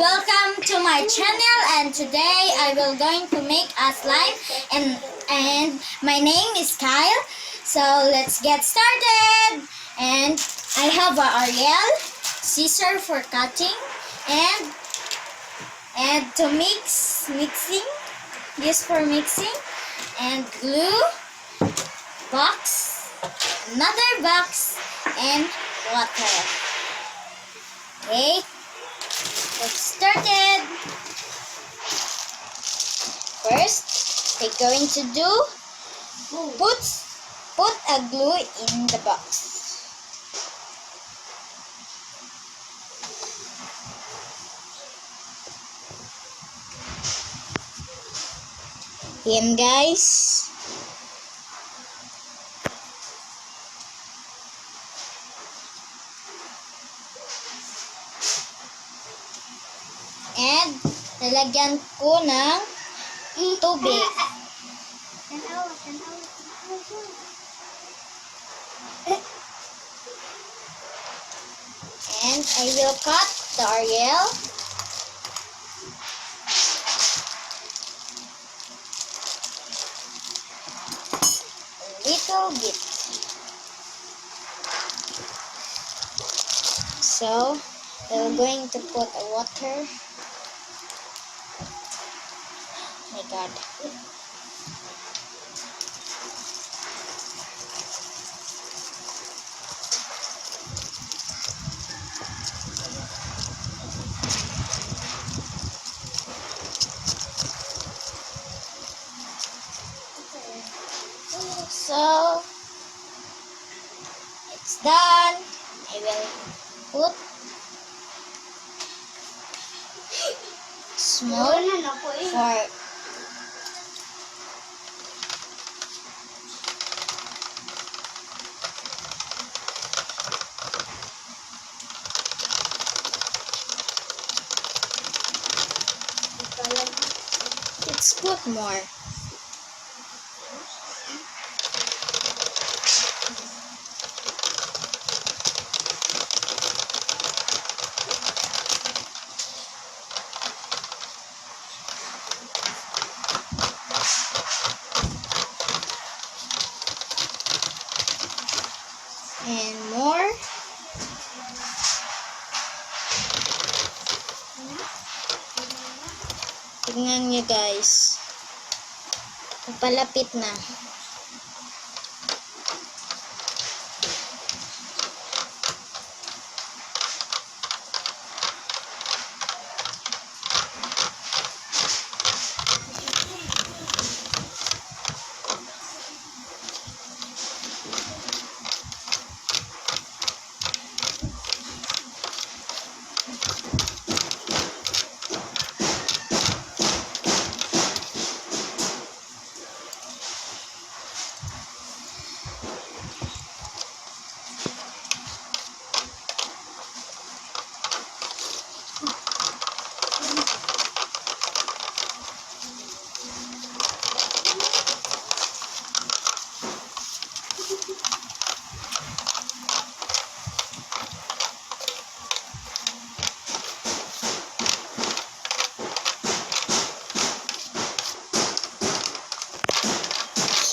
Welcome to my channel, and today I will going to make a slime, and my name is Kyle. So let's get started. And I have a Ariel scissor for cutting, and to mixing, used for mixing, and glue box, another box, and water. Okay, let's start it. First, we're going to do put a glue in the box. Yan guys. And lalagyan ko ng tubig. And I will cut the Ariel. A little bit. So, we're going to put a water. Oh my God. So, it's done. I will put small for let's put more. And more. Tingnan nyo guys. Papalapit na.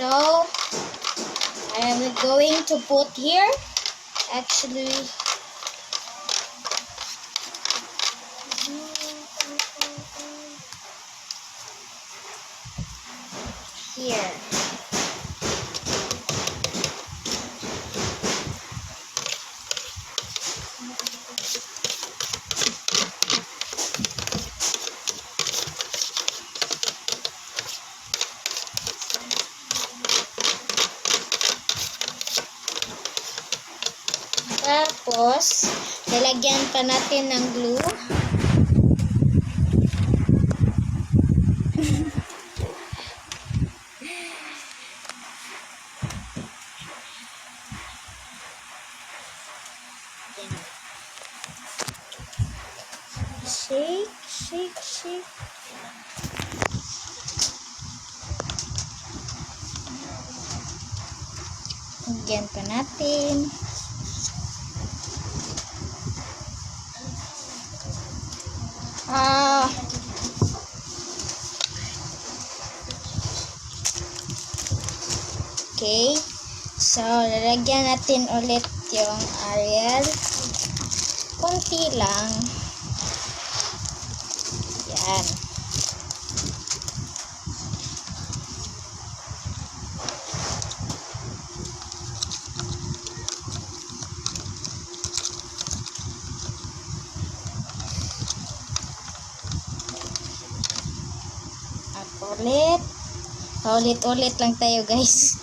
So, I am going to put here, actually, here. Tapos, lalagyan pa natin ng glue. Shake, shake, shake. Lagyan pa natin. Ah, okay. So, lalagyan natin ulit yung Ariel. Konti lang. Yan. At ulit. Ulit-ulit lang tayo, guys.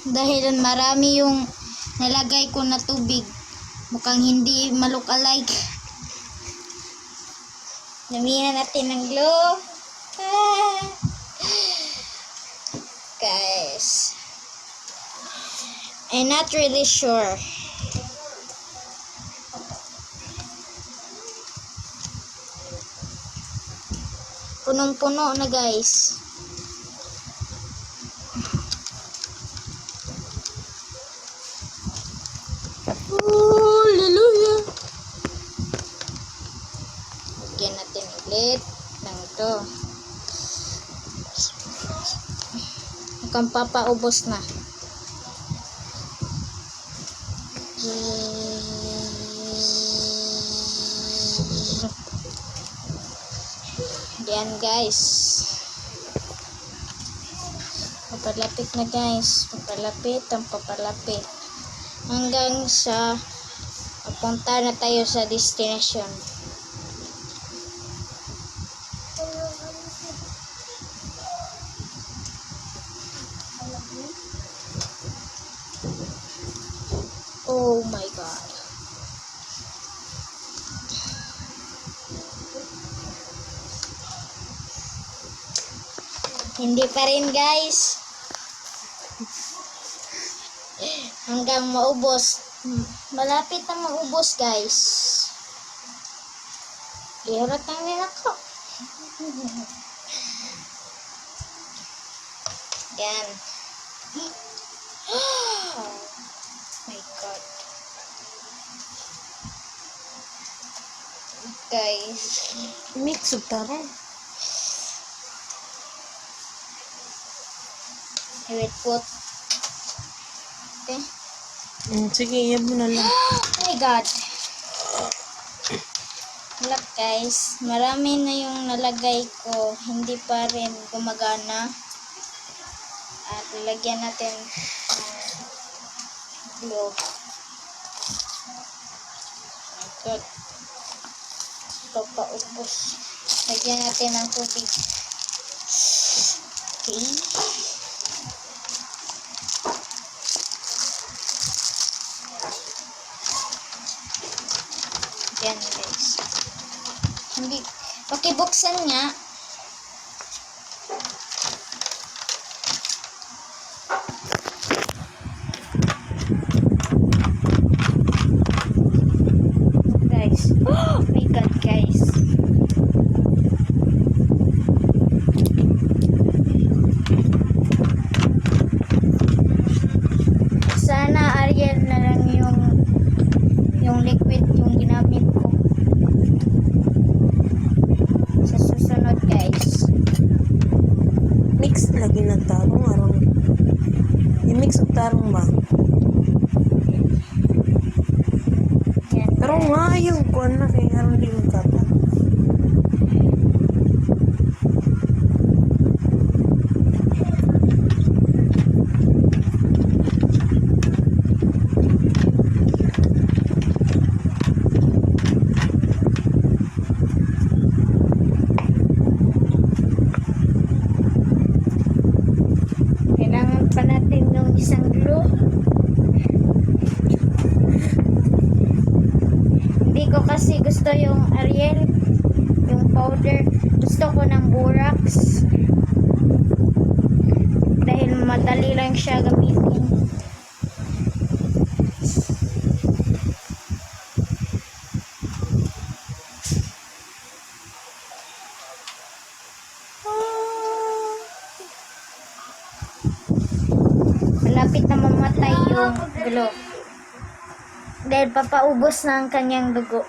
Dahil marami yung nalagay ko na tubig. Mukhang hindi ma-look-alike. Damihan natin ng glue. Guys, I'm not really sure. Punong-puno na, guys. Hallelujah. Lagyan natin ulit ng ito. Mukhang papaubos na. Yan, guys. Papalapit na, guys. Papalapit ang papalapit. Hanggang sa papunta na tayo sa destination. Oh my God. Hindi pa rin, guys. Hanggang maubos. Malapit na maubos, guys. Lihat lang din ako. Yan. Oh my God. Guys. Mix of taro. I will put. Okay. Sige, iyan mo na lang. Oh my God. Look, guys. Marami na yung nalagay ko. Hindi pa rin gumagana. At lagyan natin glue. Good. Ito pa ubos. Lagyan natin ng tubig. Okay. Yan, guys. Hindi. Pakibuksan nga. Guys. Oh my God, guys. Sana Ariel na lang yung liquid yung ginamit ko. Sa susunod, guys. Mix lagi ng tarong arang. I-mix of tarong ba? Yan. Pero nga yung kuwan na kaya arang di magkata. Kailangan pa natin yung isang glue. Hindi ko kasi gusto yung Ariel, yung powder. Gusto ko ng borax. Dahil madali lang siya gamitin. Malapit na mamatay yung glue. Dahil papaubos na ang kanyang dugo.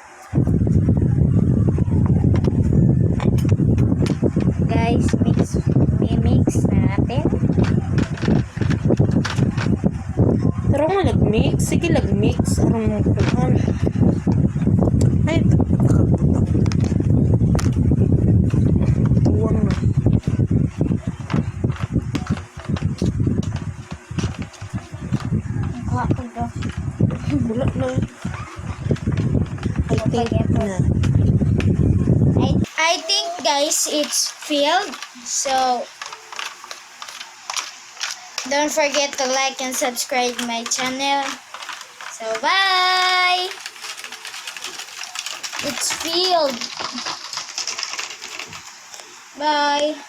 Guys, mix na natin. Pero mo nag-mix. Sige, nag-mix. Arong mo kuhan. Ay, nakabutak. Tuwang na. Kuha ko daw. Wala na. I think na. I think guys it's filled, so don't forget to like and subscribe my channel. So bye. It's filled. Bye.